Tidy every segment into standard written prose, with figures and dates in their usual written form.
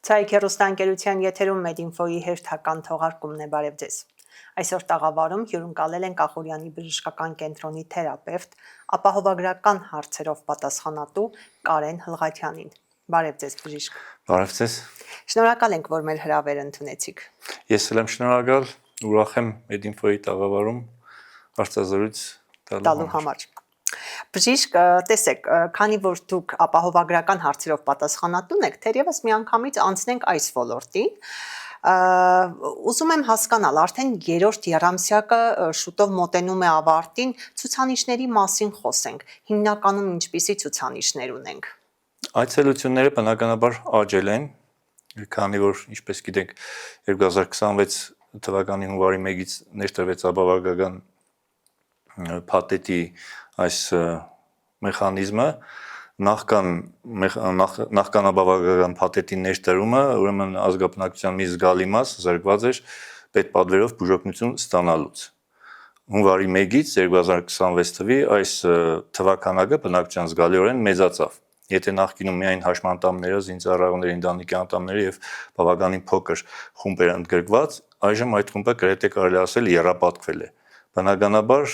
Ցայք հեռուստաընկերության եթերում Մեդինֆոյի հերթական թողարկումն է, բարև ձեզ։ Այսօր տաղավարում հյուրընկալել են Կախուրյանի բժշկական կենտրոնի թերապևտ, ապահովագրական հարցերով պատասխանատու Կարեն Հլղաթյանին։ Բարև ձեզ, բժիշկ։ Բարև ձեզ։ Շնորհակալ ենք, որ մեր հրավերը ընդունեցիք։ Ես էլ եմ շնորհակալ, ուրախ եմ Մեդինֆոյի տաղավարում հարցազրույց տալու համար։ Բժիշկ, տեսեք, քանի որ դուք ապահովագրական հարցերով պատասխանատուն եք, թերևս միանգամից անցնենք այս ոլորտին, ուզում եմ հասկանալ, արդեն երրորդ եռամսյակը շուտով մոտենում է ավարտին, ցուցանիշների մասին խոսենք, հիմնականում ինչպիսի ցուցանիշներ ունենք։ Այցելությունները բնականաբար աճել են, քանի որ, ինչպես գիտենք, 2026 թվականի հունվարի 1-ից ներդրվեց ապահովագրական փաթեթի այս մեխանիզմը, նախքան ապահովագրական փաթեթի ներդրումը, ուրեմն ազգաբնակչության մի զգալի մաս զրկված էր պետպատվերով բուժօգնություն ստանալուց։ Հունվարի 1-ից 2026 թվի այս թվականակը բնակչության զգալիորեն մեծացավ։ Եթե նախկինում միայն հաշմանդամները, զինծառայողները, ընտանիքի անդամները եւ բավականին փոքր խումբ էր ընդգրկված, այժմ այդ խումբը գրեթե կարելի ասել եռապատկվել է։ Բնականաբար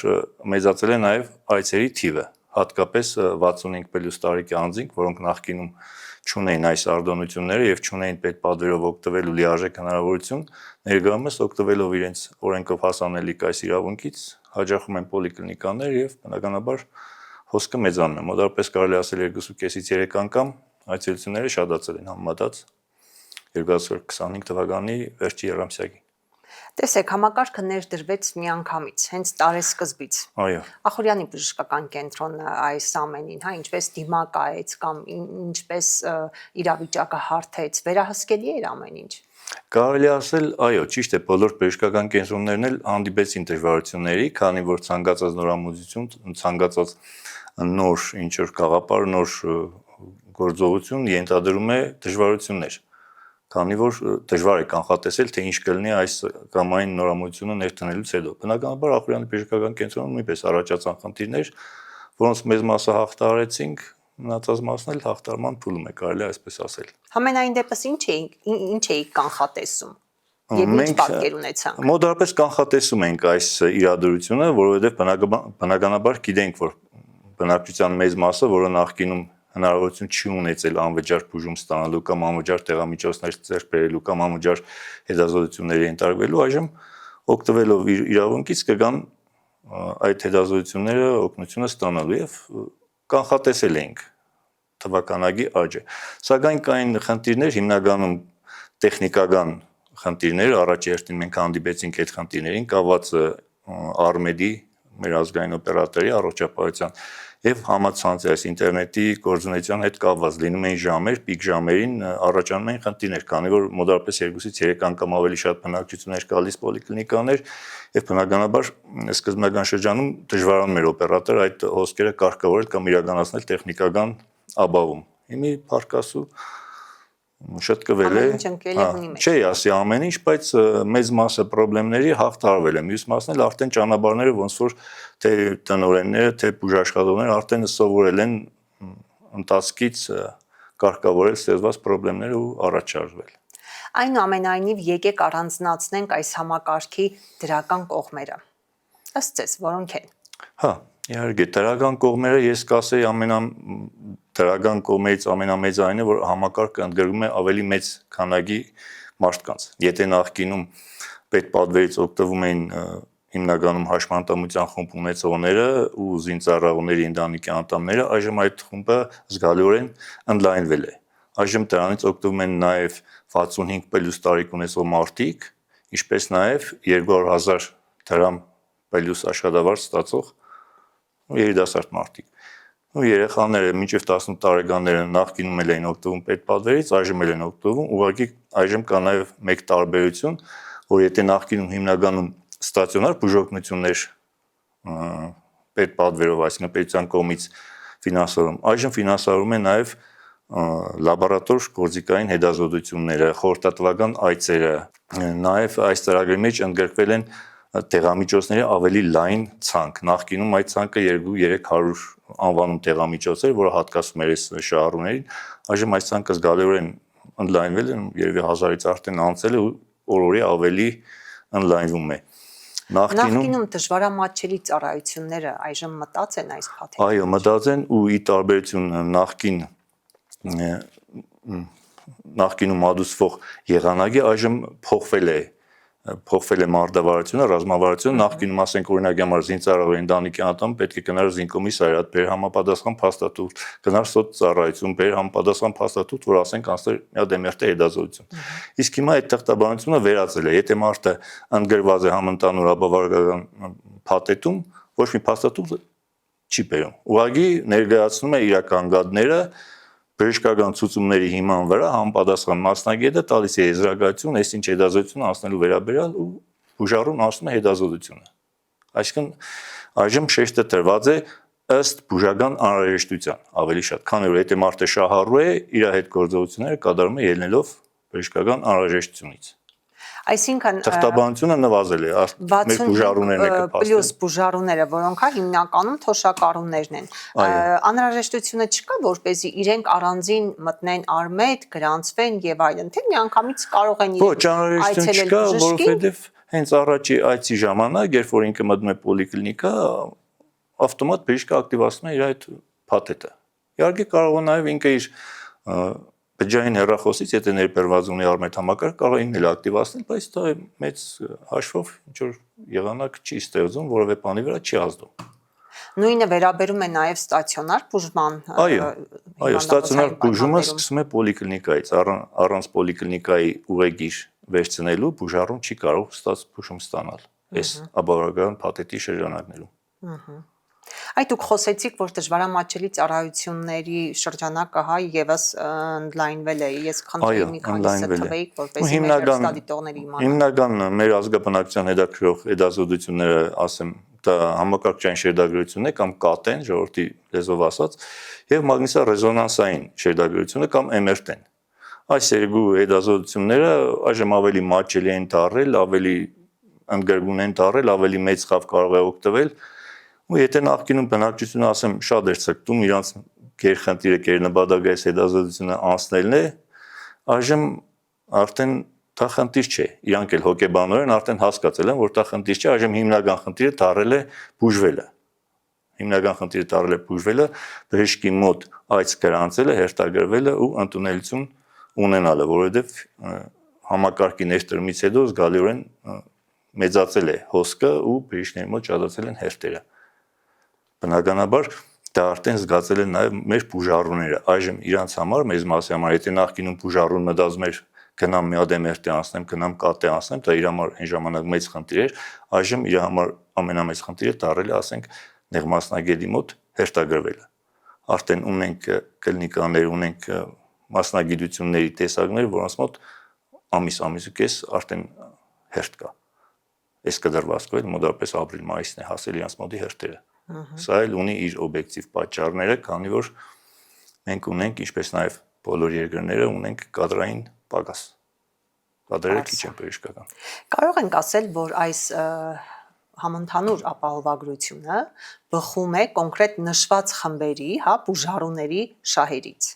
մեծացել է նաև այցերի թիվը, հատկապես 65+ տարեկան անձինք, որոնք նախկինում չունեին այս արտոնությունները եւ չունեին պետպատվերով օգտվելու լիարժեք հնարավորություն, ներկայումս օգտվելով իրենց օրենքով հասանելիք այս իրավունքից, հաճախում են պոլիկլինիկաներ եւ բնականաբար հոսքը մեծանում է։ Մոտավորապես կարելի ասել 2.5-ից 3 անգամ այցելությունները շատացել են համեմատած 2025 թվականի վերջի եռամսյակի։ Տեսեք, համակարգը ներդրվեց միանգամից, հենց տարեսկզբից։ Այո։ Ախուրյանի բժշկական կենտրոնը այս ամենին, ինչպես դիմակայեց կամ ինչպես իրավիճակը հարթեց, վերահսկելի էր ամեն ինչ։ Կարելի ասել, այո, ճիշտ է, բոլոր բժշկական կենտրոններն էլ հանդիպեցին դժվարությունների, քանի որ ցանկացած նորամուծություն, ցանկացած նոր ինչ-որ գաղափար, նոր գործողություն ենթադրում է դժվարություններ, քանի որ դժվար է կանխատեսել, թե ինչ կլինի այս կամ այն նորամուծությունը ներդնելուց հետո։ Բնականաբար Ախուրյանի բժշկական կենտրոնում նույնպես առաջացան խնդիրներ, որոնց մեծ մասը հաղթահարեցինք, մնացած մասն էլ հաղթարման փուլում է, կարելի այսպես ասել։ Համենայն դեպս ինչ էիք կանխատեսում։ Եվ ինչ պատկեր ունեցանք։ Մոտավորապես կանխատեսում ենք այս իրադրությունը, որովհետև բնականաբար գիտենք, որ բնակչության մեծ մասը, որը նախկինում հնարավորություն չի ունեցել անվճար բուժում ստանալու կամ անվճար տեղամիջոցներ ձեռք բերելու կամ անվճար հետազոտությունների ենթարկվելու, այժմ օգտվելով իր իրավունքից կգան այդ հետազոտությունները օգնությունը ստանալու եւ կանխատեսել ենք թվականագի աճը։ Սակայն կային խնդիրներ, հիմնականում տեխնիկական խնդիրներ, առաջ երթին մենք հանդիպեցինք այդ խնդիրներին, կապված Արմեդի, մեր ազգային օպերատորի առողջապահության եւ համացանցի, այս ինտերնետի գործունեության հետ կապված լինում էին ժամեր, պիկ ժամերին առաջանում էին խնդիրներ, քանի որ մոտավորապես 2-ից 3 անգամ ավելի շատ բնակչություններ գալիս պոլիկլինիկաներ եւ բնականաբար սկզբնական շրջանում դժվարանում էր օպերատոր այդ հոսքերը կարգավորել կամ իրականացնել տեխնիկական ապահովում։ Հիմա փառքասու շտկվել է, չի ասի ամեն ինչ, բայց մեծ մասը խնդիրների հաղթահարվել է։ Մյուս մասն էլ արդեն ճանապարհները ոնց որ թե տնօրենները, թե բուժաշխատողները արդեն սովորել են ընթացքից կարգավորել ստեղծված խնդիրները ու առաջարժվել։ Այնուամենայնիվ եկեք առանձնացնենք այս համակարգի դրական կողմերը։ Ըստ ձեզ, որոնք են։ Հա, իհարկե, դրական կողմերը ես կասեի դրական կողմերից ամենամեծը այն է, որ համակարգը ընդգրկում է ավելի մեծ քանակի մարդկանց։ Եթե նախկինում պետպատվերից օգտվում էին հիմնականում հաշմանդամության խումբ ունեցողները ու զինծառայողների ընտանիքի անդամները, այժմ այդ խումբը զգալիորեն ընդլայնվել է։ Այժմ դրանից օգտվում են նաև 65+ տարիք ունեցող մարդիկ, ինչպես նաև 200,000 դրամ պլյուս աշխատավարձ ստացող երիտասարդ մարդիկ։ Ու երեխաները մինչև 18 տարեկանները նախկինում էլ էին օգտվում պետպատվերից, այժմ էլ են օգտվում, ուղղակի այժմ կա նաև մեկ տարբերություն, որ եթե նախկինում հիմնականում ստացիոնար բուժօգնություններ պետպատվերով, այսինքն պետության կողմից ֆինանսավորում, այժմ ֆինանսավորում է նաև լաբորատոր գործիքային հետազոտությունները, խորհրդատվական այցերը, նաև այս ծրագրի մեջ ընդգրկվել են տեղամիջոցների ավելի լայն ցանկ։ Նախկինում այդ ցանկը 200-300 անվանում տեղամիջոց էր, որը հատկացում էր այս շահառուներին, այժմ այս ցանկը զգալիորեն ընդլայնվել է, երևի 1000-ից արդեն անցել է ու օր-օրի ավելի ընդլայնվում է։ Նախկինում դժվարամատչելի ծառայությունները այժմ մտած են այս փաթեթի։ Այո, մտած են ու ի տարբերություն նախկինում մատուցվող եղանակի այժմ փոխվել է մարտավարությունը, ռազմավարությունը, նախկինում ասենք օրինակ համար զինծառայողի ընտանիքի անդամ պետք է գնար զինկոմիսարիատ, բեր համապատասխան փաստաթուղթ, գնար սոցծառայություն, բեր համապատասխան փաստաթուղթ, որ ասենք անցներ մի հատ դեմերտե հետազոտություն։ Իսկ հիմա այդ թղթաբանությունը վերածել է, եթե մարդը ընդգրված է համընդհանուր ապավարկական փաթեթում, ոչ մի փաստաթուղթ չի բերում։ Ուղղակի ներկայացնում է իրական գադները բժշկական ցուցումների հիման վրա համապատասխան մասնագետը տալիս է եզրակացություն, այս ինչ հետազոտություն անցնելու վերաբերյալ ու բուժառուն անցնում է հետազոտությունը։ Այսինքն այժմ շեշտը տրված է ըստ բուժական անհրաժեշտության ավելի շատ, քանի որ եթե մարդը շահառու է, իր հետ գործողությունները կատարում է ելնելով բժշկական անհրաժեշտությունից։ Այսինքն թղթաբանությունը նվազել է, մեր բուժառուներն է կփաստեն։ Պլյուս բուժառուները, որոնք հիմնականում թոշակառուներն են։ Անհրաժեշտությունը չկա, որպեսզի իրենք առանձին մտնեն արմետ, գրանցվեն եւ այլն, թե միանգամից կարող են Ոչ, անհրաժեշտություն չկա, որովհետեւ հենց առաջի այցի ժամանակ, երբ որ ինքը մտնում է պոլիկլինիկա, ավտոմատ բժիշկը ակտիվացնում է իր այդ փաթեթը։ Իհարկե կարող է նաեւ ինքը իր բջջային հեռախոսից, եթե ներբերված ունի արմետ համակարգ, կարող է ինքն էլ ակտիվացնել, բայց դա մեծ հաշվով ինչ որ եղանակ չի ստեղծում, որովե բանի վրա չի ազդում։ Նույնը վերաբերում է նաև ստացիոնար բուժման։ Այո, ստացիոնար բուժումը սկսում է պոլիկլինիկայից, առանց պոլիկլինիկայի ուղեգիր վերցնելու բուժառուն չի կարող բուժում ստանալ այս ապավարկական փաթեթի շրջանակներում։ Այդ դուք խոսեցիք, որ դժվարամատչելի ծառայությունների շրջանակը եւս ընդլայնվել է։ Ես խնդրեի մի քանիսը թվեիք, որպեսզի մեր ստադիտողների իմանան։ Հիմնական մեր ազգաբնակչության հետաքրքրող հետազոտությունները, ասեմ, դա համակարգչային շերտագրությունն է կամ կատեն, ժողովրդի լեզվով ասած, եւ մագնիսառեզոնանսային շերտագրությունը կամ MRT-ն։ Այս երկու հետազոտությունները այժմ ավելի մատչելի են դառել, ավելի ընդգրկուն են դառել, ավելի մեծ խավ կարող է օգտվել։ Ու եթե նախկինում բնակչությունը ասեմ շատ էր ցկտում իրանց գերխնդիրը գերնպատակը այս հետազոտությունը անցնելն է, այժմ արդեն դա խնդիր չէ։ Իրանք էլ հոգեբանորեն արդեն հասկացել են, որ դա խնդիր չէ, այժմ հիմնական խնդիրը դառել է բուժվելը։ Հիմնական խնդիրը դառել է բուժվելը, բժշկի մոտ այց գրանցելը, հերթագրվելը ու ընդունելություն ունենալը, որովհետև համակարգի ներդրումից հետո զգալիորեն մեծացել է հոսքը ու բժիշկների մոտ շատացել են հերթերը։ Բնականաբար դա արդեն զգացել են նաև մեր բուժառուները։ Այժմ իրանց համար, մեծ մասի համար, եթե նախկինում բուժառուն մտածում էր գնամ մի հատ MRT անցնեմ, գնամ կատե անցնեմ, դա իր համար այն ժամանակ մեծ խնդիր էր, այժմ իր համար ամենամեծ խնդիրը դառել է, ասենք, նեղ մասնագետի մոտ հերթագրվելը։ Արդեն ունենք կլինիկաներ, ունենք մասնագիտությունների տեսակներ, որոնց մոտ ամիս ու կես արդեն հերթ կա։ Այս կդրվածքով էլ մոտավորապես ապրիլ-մայիսն է հասել իրանց մոտի հերթերը։ Սա էլ ունի իր օբյեկտիվ պատճառները, քանի որ մենք ունենք, ինչպես նաև բոլոր երկրները ունենք կադրային պակաս։ Կադրերը քիչ են բժշկական։ Կարող ենք ասել, որ այս համընդհանուր ապահովագրությունը բխում է կոնկրետ նշված խմբերի, բուժառուների շահերից։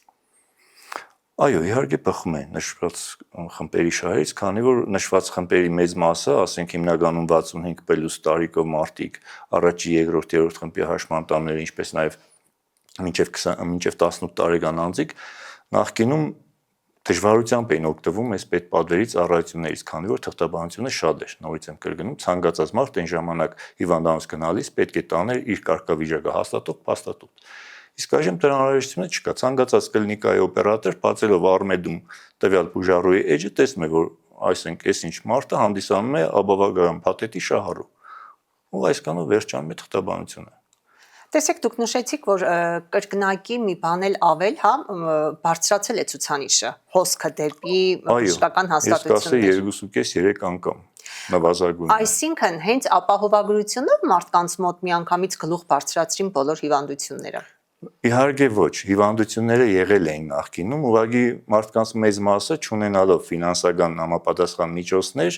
Այո, իհարկե բխում է նշված խմբերի շահերից, քանի որ նշված խմբերի մեծ մասը, ասենք հիմնականում 65+ տարիքով մարդիկ, առաջի, երկրորդ, երրորդ խմբի հաշմանդամները, ինչպես նաև մինչև 18 տարեկան անձիկ, նախկինում դժվարությամբ էին օգտվում այս պետպատվերի ծառայություններից, քանի որ թղթաբանությունը շատ էր, նորից եմ կրկնում, ցանկացած մարդ այն ժամանակ հիվանդանոց գնալիս պետք է տաներ իր կարգավիճակը հաստատող փաստաթուղթ։ Իսկ այժմ դրա անհրաժեշտությունը չկա։ Ցանկացած կլինիկայի օպերատոր բացելով արմեդում տվյալ բուժառուի էջը տեսնում է, որ այս ինչ մարդը հանդիսանում է ապավարկական փաթեթի շահառու։ Ու այսքանով վերջանում է թղթաբանությունը։ Տեսեք, դուք նշեցիք, որ կրկնակի մի բան էլ ավել, բարձրացել է ցուցանիշը, հոսքը դեպի բժշկական հաստատություններ։ Ես կասեի 2.5-3 անգամ նվազագույնը։ Այսինքն, հենց ապահովագրությունով մարդկանց մոտ միանգամից գլուխ բարձրացրին բոլոր հիվանդությունները։ Իհարկե ոչ, հիվանդությունները եղել էին նախկինում, ուղղակի մարդկանց մեծ մասը չունենալով ֆինանսական համապատասխան միջոցներ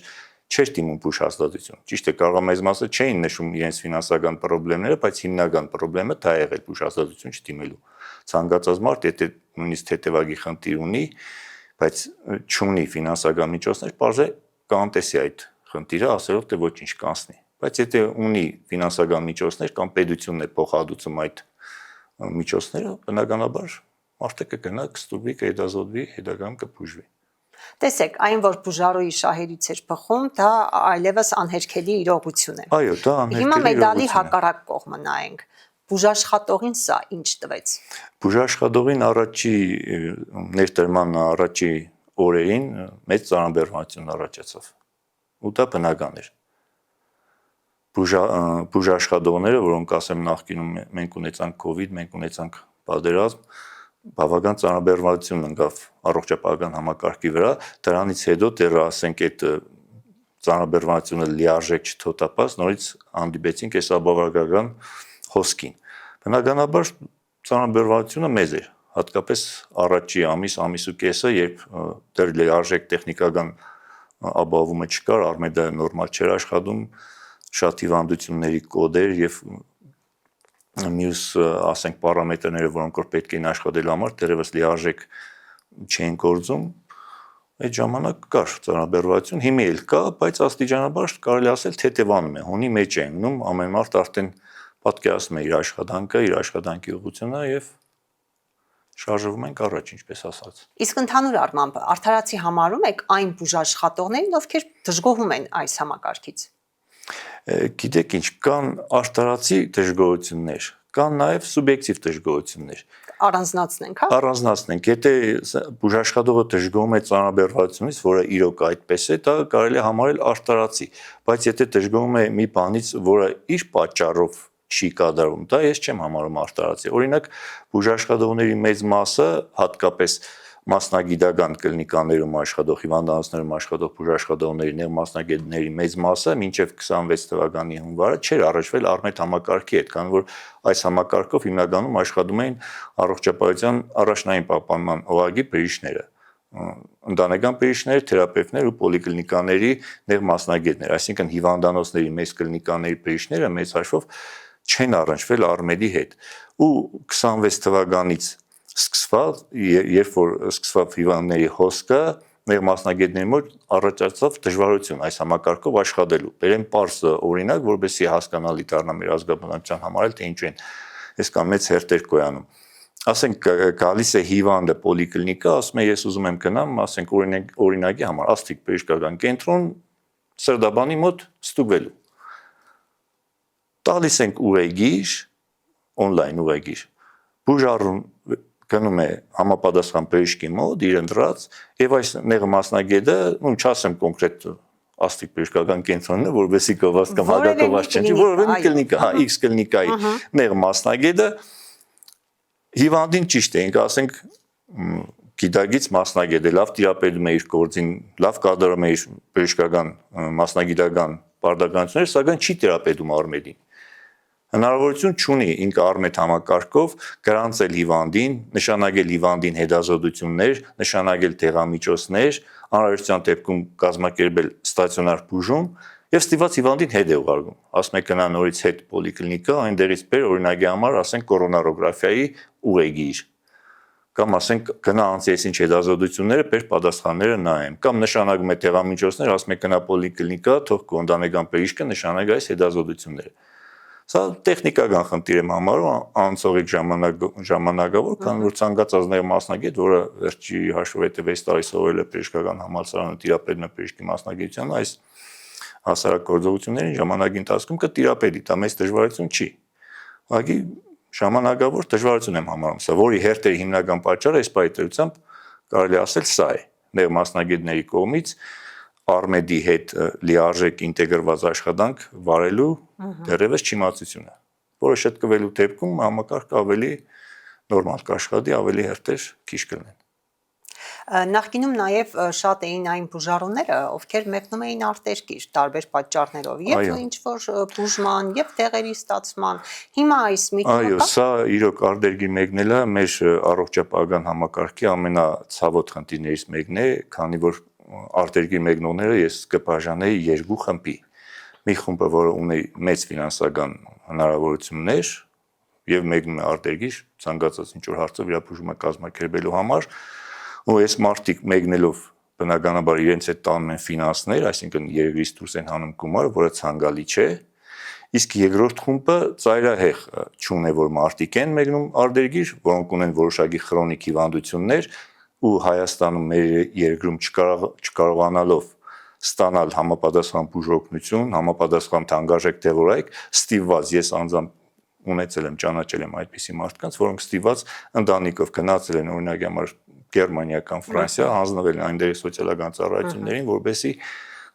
չէր դիմում բուժհաստատություն։ Ճիշտ է, կարող է մեծ մասը չէին նշում իրենց ֆինանսական խնդիրները, բայց հիմնական խնդրը դա է եղել բուժհաստատություն չդիմելու։ Ցանկացած մարդ, եթե նույնիսկ թեթևակի խնդիր ունի, բայց չունի ֆինանսական միջոցներ, բարձր կանտեսի այդ խնդիրը, ասելով թե ոչինչ կանցնի։ Բայց եթե ունի ֆինանսական միջոցներ կամ պետությունն է փոխհատուցում այդ միջոցները, բնականաբար մարդը կգնա, կստուգվի, կհետազոտվի, հետագայում կբուժվի։ Տեսեք, այն որ բուժարոյի շահերից էր բխում, դա այլևս անհերքելի իրողություն է։ Այո, դա անհերքելի Հիմա մեդալի իրողություն է։ հակառակ կողմը նայենք։ Բուժաշխատողին սա ինչ տվեց։ Բուժաշխատողին առաջի ներդրման առաջի օրերին մեծ ծանրաբեռնություն առաջացավ։ Ու դա բնական էր։ Բուժաշխատողները, որոնք ասեմ նախկինում մենք ունեցանք COVID, մենք ունեցանք պատերազմ, բավական ծանրաբեռնություն ընկավ առողջապահական համակարգի վրա, դրանից հետո դեռ ասենք այդ ծանրաբեռնությունը լիարժեք չթոթափած, նորից հանդիպեցինք այս ապավարկական հոսքին։ Բնականաբար ծանրաբեռնությունը մեծ էր, հատկապես առաջի ամիս ու կեսը, երբ դեռ լիարժեք տեխնիկական ապահովումը չկար, Արմեդը նորմալ չէր աշխատում, շատ հիվանդությունների կոդեր եւ մյուս ասենք պարամետրները, որոնք որ պետք էին աշխատելու համար, դեռևս լիարժեք չէին գործում, այդ ժամանակ կար ծանրաբեռնություն, հիմա էլ կա, բայց աստիճանաբար կարելի ասել թեթևանում է, հունի մեջ է ընկնում, ամեն մարդ արդեն պատկերացնում է իր աշխատանքը, իր աշխատանքի ուղղությունը եւ շարժվում ենք առաջ, ինչպես ասած։ Իսկ ընդհանուր առմամբ արդարացի համարում եք այն բուժաշխատողներին, ովքեր դժգոհում են այս համակարգից։ Գիտեք ինչ, կան արտարացի դժգոհություններ, կան նաև սուբյեկտիվ դժգոհություններ։ Առանձնացնենք, հա։ Առանձնացնենք, եթե բուժաշխատողը դժգոհում է ծանրաբեռնությունից, որը իրոք այդպես է, դա կարելի է համարել արտարացի, բայց եթե դժգոհում է մի բանից, որը իր պատճառով չի կատարվում, դա ես չեմ համարում արտարացի։ Օրինակ, բուժաշխատողների մեծ մասը, հատկապես մասնագիտական կլինիկաներում աշխատող, հիվանդանոցներում աշխատող բուժաշխատողների նեղ մասնագետների մեծ մասը մինչև 26 թվականի հունվարը չէր առնչվել Արմեդ համակարգի հետ, քանի որ այս համակարգով հիմնականում աշխատում էին առողջապահության առաջնային պահպանման օղակի բժիշկները, ընտանեկան բժիշկներ, թերապևտներ ու պոլիկլինիկաների նեղ մասնագետներ, այսինքն հիվանդանոցների մեծ կլինիկաների բժիշկները մեծ հաշվով չեն առնչվել Արմեդի հետ։ Ու 26 թվականից սկսված, երբ որ սկսավ հիվանդների հոսքը, մեր մասնագետների մոտ առաջացավ դժվարություն այս համակարգով աշխատելու։ Բերեմ պարզ օրինակ, որովհետեւ հասկանալի դառնա մեր ազգաբնակչության համար, թե ինչու են այսքան մեծ հերթեր կոյանում։ Ասենք գալիս է հիվանդը պոլիկլինիկա, ասում է ես ուզում եմ գնամ, ասենք օրինակի համար աստղիկ բժշկական կենտրոն սրդաբանի մոտ ստուգվելու։ Տալիս ենք ուղեգիր, on-line ուղեգիր։ Բուժարուն գնում է համապատասխան բժշկի մոտ, իր ընտրած, եւ այս նեղ մասնագետը, չասեմ կոնկրետ աստղիկ բժշկական կենտրոնն է, որովհետեւ կոված կամ հակակոված չէ, որովհետեւ կլինիկա, հա, X կլինիկայի նեղ մասնագետը հիվանդին ճիշտ է, ինք ասենք գիտագից մասնագետ է, լավ տիրապետում է իր գործին, լավ կատարում է իր բժշկական մասնագիտական պարտականությունները, սակայն չի տիրապետում Արմեդին։ Հնարավորություն չունի ինքը Արմեդ համակարգով գրանցել հիվանդին, նշանակել հիվանդին հետազոտություններ, նշանակել դեղամիջոցներ, անհրաժեշտության դեպքում կազմակերպել ստացիոնար բուժում եւ ստիված հիվանդին հետ է ուղարկում։ Ասում եք գնա նորից հետ պոլիկլինիկա, այնտեղից բեր օրինակի համար, ասենք կորոնարոգրաֆիայի ուղեգիր։ Կամ ասենք գնա անցի այսինչ հետազոտությունները, բեր պատասխանները նայեմ։ Կամ նշանակում է դեղամիջոցներ, ասում եք գնա պոլիկլինիկա, թող քո ընտանեկան բժիշկը նշանակի այս հետազոտությունները։ Սա տեխնիկական խնդիր եմ համարում, անցողիկ ժամանակավոր, քանի որ ցանկացած նեղ մասնագետ, որը վերջի հաշվով հետո 6 տարի սովորել է բժշկական համալսարանը, տիրապետում է բժշկի մասնագիտությանը, այս հասարակագործողություններին ժամանակի ընթացքում կտիրապետի, դա մեծ դժվարություն չի։ Ուղղակի ժամանակավոր դժվարություն եմ համարում, սա որի հերթերի հիմնական պատճառը այս պայթերությամբ կարելի ասել սա է, նեղ մասնագետների կողմից Արմեդի հետ լիարժեք ինտեգրված աշխատանք վարելու դեռևս չիմացությունը, որը շտկվելու դեպքում համակարգը ավելի նորմալ կաշխատի, ավելի հերթեր քիչ կլինեն։ Նախկինում նաև շատ էին այն բուժառուները, ովքեր մեկնում էին արտերկիր տարբեր պատճառներով, եւ ինչ որ բուժման, եւ տեղերի ստացման։ Հիմա այս միտումը։ Այո, սա իրոք արտերկիր մեկնելը մեր առողջապահական համակարգի ամենացավոտ խնդիրներից մեկն է, քանի որ արտերկիր մեկնողները ես կբաժանեի երկու խմբի։ Մի խումբը, որը ունի մեծ ֆինանսական հնարավորություններ եւ մեկնում է արտերկիր ցանկացած ինչ որ հարցով իր բուժումը կազմակերպելու համար, ու այս մարդիկ մեկնելով բնականաբար իրենց հետ տանում են ֆինանսներ, այսինքն երկրից դուրս են հանում գումար, որը ցանկալի չէ։ Իսկ երկրորդ խումբը ծայրահեղ չունե, որ մարդիկ են մեկնում արտերգիր, որոնք ունեն որոշակի քրոնիկ հիվանդություններ ու Հայաստանում մեր երկրում չկարողանալով ստանալ համապատասխան բուժօգնություն, համապատասխան թանկարժեք դեղորայք, ստիպված ես անձամբ ունեցել եմ, ճանաչել եմ այդպիսի մարդկանց, որոնք ստիպված ընտանիքով գնացել են օրինակ համար Գերմանիա կամ Ֆրանսիա, հանձնվել են այնտեղ սոցիալական ծառայություններին, որովհետեւ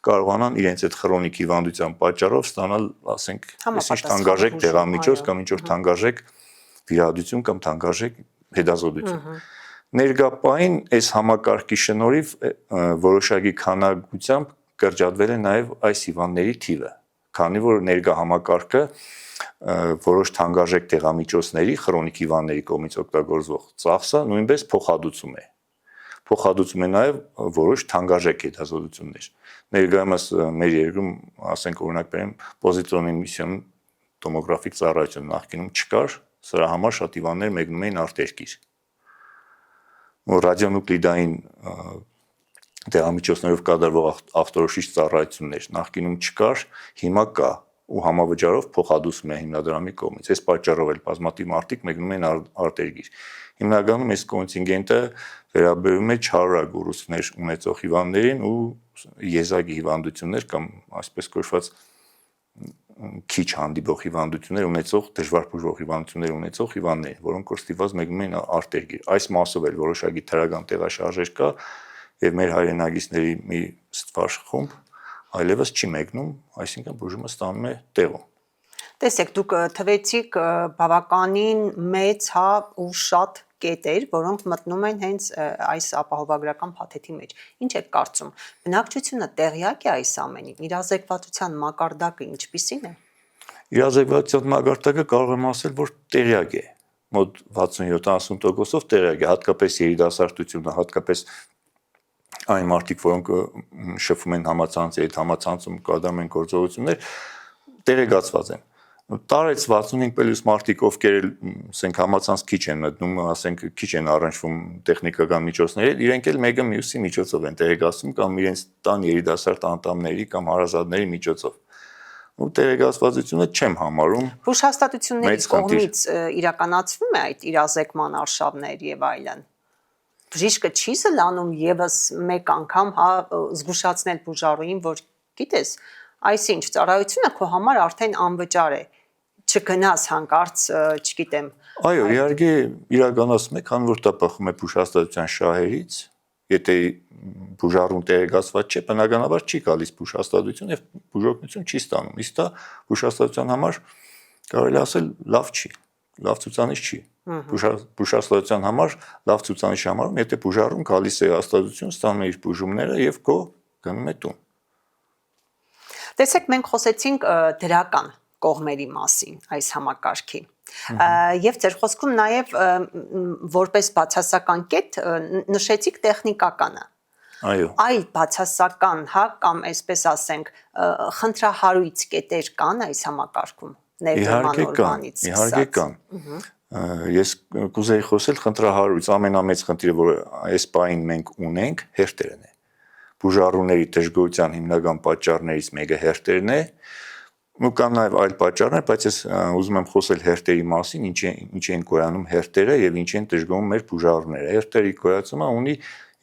կարողանան իրենց այդ քրոնիկ հիվանդության պատճառով ստանալ, ասենք, ինչ թանկարժեք դեղամիջոց կամ ինչ որ թանկարժեք վիրահատություն կամ թանկարժեք հետազոտություն։ Ներգապային այս համակարգի շնորհիվ որոշակի քանակությամբ կրճատվել է նաև այս հիվանդների թիվը, քանի որ ներգա համակարգը որոշ թանկարժեք դեղամիջոցների քրոնիկ հիվանդների կողմից օգտագործվող ծախսը նույնպես փոխհատուցում է։ Փոխհատուցում է նաև որոշ թանկարժեք հետազոտություններ։ Ներկայումս մեր երկրում, ասենք օրինակ բերեմ, պոզիտրոն էմիսիոն տոմոգրաֆիկ ծառայություն նախկինում չկար, սրա համար շատ հիվանդներ մեկնում էին արտերկիր։ Ռադիոնուկլիդային դեղամիջոցներով կատարվող ախտորոշիչ ծառայություններ նախկինում չկար, հիմա կա ու համավճարով փոխհատուցում է հիմնադրամի կողմից։ Այս պատճառով էլ բազմաթիվ մարդիկ մեկնում են արտերկիր։ Հիմնականում այս կոնտինգենտը վերաբերում է չարորակ ուռուցքներ ունեցող հիվանդներին ու եզակի հիվանդություններ կամ այսպես կոչված քիչ հանդիպող հիվանդություններ ունեցող, դժվար բուժվող հիվանդություններ ունեցող հիվանդներին, որոնք որ ստիպված մեկնում են արտերկիր։ Այս մասով էլ որոշակի թերական տեղաշարժեր կա եւ մեր հայրենագիցների մի ստվար խումբ այլևս չի մեկնում, այսինքն բուժումը ստանում է տեղում։ Տեսեք, դուք թվեցիք բավականին մեծ ու շատ կետեր, որոնք մտնում են հենց այս ապահովագրական փաթեթի մեջ։ Ինչ եք կարծում, բնակչությունը տեղյակ է այս ամենին, իրազեկվածության մակարդակը ինչպիսին է։ Իրազեկվածության մակարդակը կարող եմ ասել, որ տեղյակ է, մոտ 60-70%-ով տեղյակ է, հատկապես երիտասարդությունը, հատկապես այն մարդիկ, որոնք շփվում են համացանցի հետ, համացանցում կատարում են գործողություններ, տեղեկացված են։ Տարեց 65+ մարդիկ, ովքեր ասենք համացանց քիչ են մտնում, ասենք քիչ են առնչվում տեխնիկական միջոցների, իրենք էլ մեկը մյուսի միջոցով են տեղեկացում կամ իրենց տան երիտասարդ անդամների կամ հարազատների միջոցով։ Ու տեղեկացվածությունը չեմ համարում։ Բուժհաստատությունների կողմից իրականացվում է այդ իրազեկման արշավներ եւ այլն։ Բժիշկը չի զլանում եւս մեկ անգամ զգուշացնել բուժարուին, որ գիտես, այսինչ ծառայությունը քո համար արդեն անվճար է, չգնաս հանկարծ, չգիտեմ։ Այո, իհարկե իրականացում է, քանի որ դա բխում է բուժհաստատության շահերից, եթե բուժարուն տեղեկացված չէ, բնականաբար չի գալիս բուժհաստատություն եւ բուժօգնություն չի ստանում։ Իսկ դա բուժհաստատության համար կարելի ասել լավ չի, լավ ցուցանիշ չի։ Բուժհաստատության համար լավ ցուցանիշ համարում, եթե բուժարուն գալիս է հաստատություն, ստանում է իր բուժումները եւ գո գնում է տուն։ Տեսեք, մենք խոսեցինք դրական կողմերի մասին այս համակարգի։ Եվ ձեր խոսքում նաև որպես բացասական կետ նշեցիք տեխնիկականը։ Այո։ Այլ բացասական, կամ այսպես ասենք, խնդրահարույց կետեր կան այս համակարգում ներդրման օրվանից։ Իհարկե կան։ Ես կուզեի խոսել խնդրահարույց, ամենամեծ խնդիրը, որ այս պահին մենք ունենք, հերթերն է։ Բուժառուների դժգոհության հիմնական պատճառներից մեկը հերթերն է, ու կան նաև այլ պատճառներ, բայց ես ուզում եմ խոսել հերթերի մասին, ինչ են գոյանում հերթերը եւ ինչ են դժգոհում մեր բուժառուները։ Հերթերի գոյացումը ունի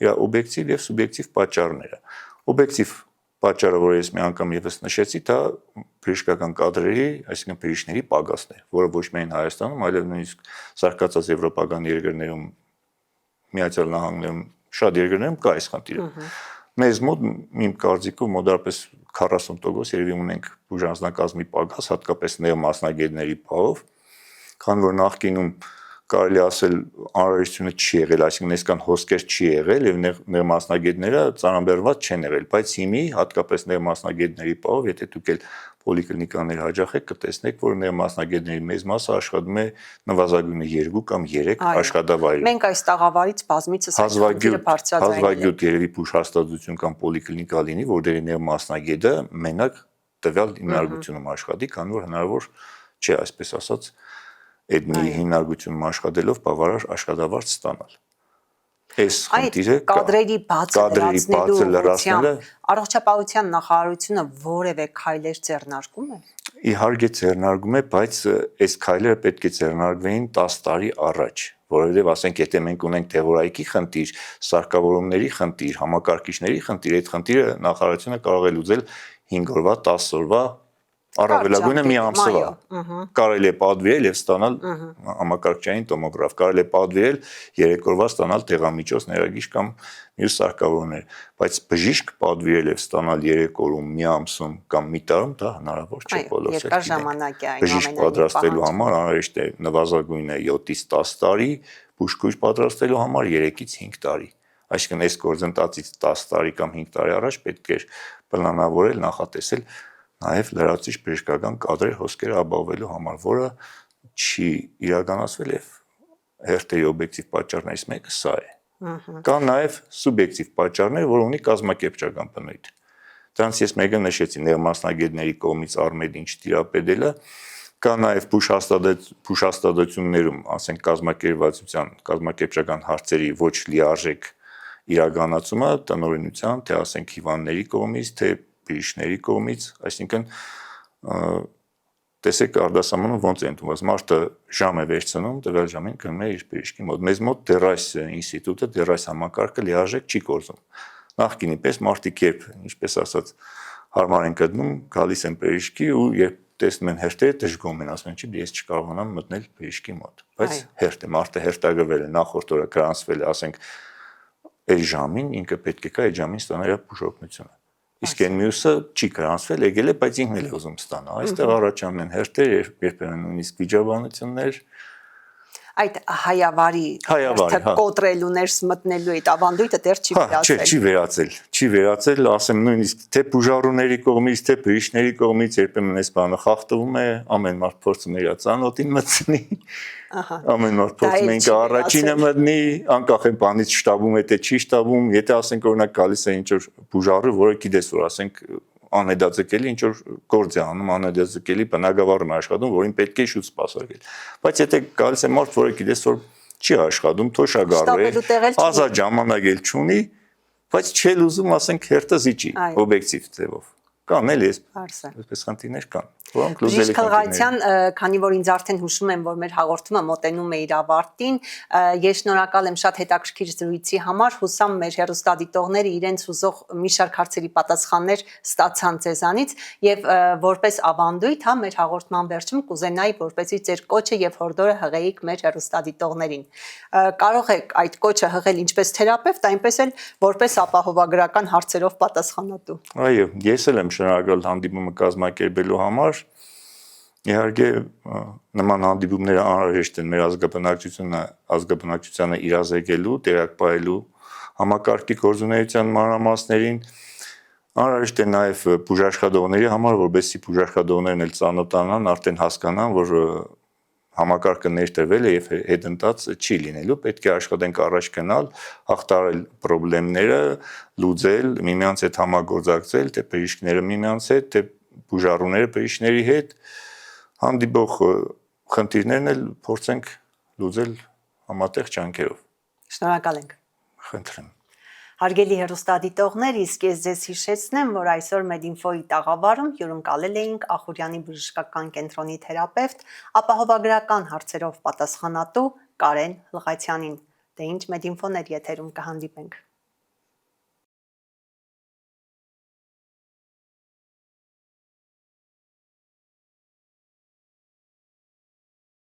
իր օբյեկտիվ եւ սուբյեկտիվ պատճառները։ Օբյեկտիվ պատճառը, որ ես մի անգամ եւս նշեցի, դա բժշկական կադրերի, այսինքն բժիշկների պակասն է, որը ոչ միայն Հայաստանում, այլև նույնիսկ սարկացած եվրոպական երկրներում, Միացյալ Նահանգներում, շատ երկրներում կա այս խնդիրը։ Մեզ մոտ իմ կարծիքով մոտավորապես 40% երևի ունենք բուժանձնակազմի պակաս, հատկապես նեղ մասնագետների բաղով, քանի որ նախկինում կարելի ասել անհրաժեշտությունը չի եղել, այսինքն այսքան հոսքեր չի եղել եւ նեղ մասնագետները ծանրաբեռնված չեն եղել, բայց հիմի հատկապես նեղ մասնագետների բաղով, եթե դուք էլ պոլիկլինիկաներ հաճախեք, կտեսնեք, որ նեղ մասնագետների մեծ մասը աշխատում է նվազագույնը 2 կամ 3 աշխատավայրում։ Մենք այս տաղավարից բազմիցս այս խնդիրը բարձրացրել ենք։ Հազվագյուտ երևի բուժհաստատություն կամ պոլիկլինիկա լինի, որտեղի նեղ մասնագետը մենակ տվյալ հիմնարկությունում աշխատի, քանի որ հնարավոր չէ, այսպես ասած, այդ մի հիմնարկությունում աշխատելով բավարար աշխատավարձ ստանալ։ Այս խնդիրը կադրերի բացը լրացնելը առողջապահության նախարարությունը որևէ քայլեր ձեռնարկում է։ Իհարկե ձեռնարկում է, բայց այս քայլերը պետք է ձեռնարկվեին 10 տարի առաջ, որովհետև ասենք եթե մենք ունենք թեորայիկի խնդիր, սարքավորումների խնդիր, համակարգիչների խնդիր, այդ խնդիրը նախարարությունը կարող է լուծել 5 օրվա, 10 օրվա, առավելագույնը մի ամսվա։ Կարելի է պատվիրել եւ ստանալ համակարգչային տոմոգրաֆ, կարելի է պատվիրել 3 օրվա ստանալ տեղամիջոց ներագիծ կամ մյուս սարքավորումներ, բայց բժիշկ պատվիրել եւ ստանալ 3 օրում, մի ամսում կամ մի տարում դա հնարավոր չէ բոլորս երկար ժամանակ է այն բժիշկ պատրաստելու համար անհրաժեշտ է նվազագույնը 7-ից 10 տարի, բուժքույր պատրաստելու համար 3-ից 5 տարի։ Այսինքն այս գործընթացից 10 տարի կամ 5 տարի առաջ պետք է պլանավորել, նախատեսել նաև լրացուցիչ բժշկական կադրեր հոսքերը ապահովելու համար, որը չի իրականացվել եւ հերթի օբյեկտիվ պատճառներից մեկը սա է։ Կան նաև սուբյեկտիվ պատճառներ, որ ունի կազմակերպչական բնույթ։ Դրանց ես մեկը նշեցի ներմասնագետների կողմից արմեդին չտիրապետելը, կա նաև բուժհաստատություններում, ասենք կազմակերպչական հարցերի ոչ լիարժեք իրականացումը տնօրինության, թե ասենք հիվանդների կողմից, թե բժիշկների կողմից, այսինքն տեսեք արտասահմանում ոնց է ընդունված, մարդը ժամ է վերցնում, տվյալ ժամին գնում է իր բժշկի մոտ։ Մեզ մոտ դեռ այս ինստիտուտը, դեռ այս համակարգը լիարժեք չի գործում։ Նախկինի պես մարդիկ երբ, ինչպես ասած, հարմար են գտնում, գալիս են բժշկի ու երբ տեսնում են հերթերը դժգոհում են, ասում են, չի, ես չկարողանամ մտնել բժշկի մոտ։ Բայց հերթ է, մարդը հերթագրվել է, նախորդ օրը գրանցվել է, ասենք, այս ժամին ինքը պետք է գա այդ ժամին ստանալ իր բուժօգնությունը։ Իսկ այն մյուսը չի գրանցվել, եկել է, բայց ինքն էլ է ուզում ստանալ։ Այստեղ առաջանում են հերթեր, երբեմն նույնիսկ վիճաբանություններ։ Այդ հայավարի կոտրելու ներս մտնելու այդ ավանդույթը դեռ չի վերացել։ Չի վերացել, ասեմ նույնիսկ թե բուժառուների կողմից, թե բժիշկների կողմից երբեմն այս բանը խախտվում է, ամեն մարդ փորձում է իր ծանոթին մտցնի։ Ամեն մարդ փորձում է ինքը առաջինը մտնի, անկախ այն բանից շտաբում է թե չի շտաբում, եթե ասենք օրինակ գալիս է ինչ-որ բուժառու, որը գիտես որ ասենք անհետաձգելի ինչ-որ գործ է անում, անհետաձգելի բնակավարում է աշխատում, որին պետք է շուտ սպասարկել։ Բայց եթե գալիս է մարդ, որը գիտես որ չի աշխատում, թոշակառու է, ազատ ժամանակ էլ չունի, բայց չի ուզում ասենք հերթը զիջի, օբյեկտիվ ձևով։ Կան էլի այսպես խնդիրներ կան, որոնք լուծելի խնդիրներ են։ Քանի որ ինձ արդեն հուշում եմ, որ մեր հաղորդումը մոտենում է իր ավարտին, ես շնորհակալ եմ շատ հետաքրքիր զրույցի համար, հուսամ մեր հեռուստադիտողները իրենց ուզող մի շարք հարցերի պատասխաններ ստացան ձեզանից եւ որպես ավանդույթ, հա, մեր հաղորդման վերջում կուզենայի, որպեսզի ձեր կոչը եւ հորդորը հղեիք մեր հեռուստադիտողներին։ Կարող եք այդ կոչը հղել ինչպես թերապևտ, այնպես էլ որպես ապահովագրական հարցերով պատասխանատու։ Այո, ես էլ եմ շնորհակալ հանդիպումը կազմակերպելու համար։ Իհարկե նման հանդիպումները անհրաժեշտ են մեր ազգաբնակչությանը իրազեկելու, տեղակայելու համակարգի գործունեության մանրամասներին, անհրաժեշտ է նաև բուժաշխատողների համար, որովհետեւ բուժաշխատողներն էլ ծանոթանան, արդեն հասկանան, որ համակարգը ներդրվել է եւ հետընթաց չի լինելու, պետք է աշխատենք առաջ գնալ, հաղթահարել խնդիրները, լուծել, միմյանց հետ համագործակցել, թե բժիշկները միմյանց հետ, թե բուժառուները բժիշկների հետ, հանդիպող խնդիրներն էլ փորձենք լուծել համատեղ ջանքերով։ Շնորհակալ ենք։ Խնդրեմ։ Հարգելի հեռուստադիտողներ, իսկ ես ձեզ հիշեցնեմ, որ այսօր Medinfo-ի տաղավարում հյուրընկալել էինք Ախուրյանի բժշկական կենտրոնի թերապևտ, ապահովագրական հարցերով պատասխանատու Կարեն Հլղացյանին։ Դե ինչ Medinfo-ներ եթերում կհանդիպենք։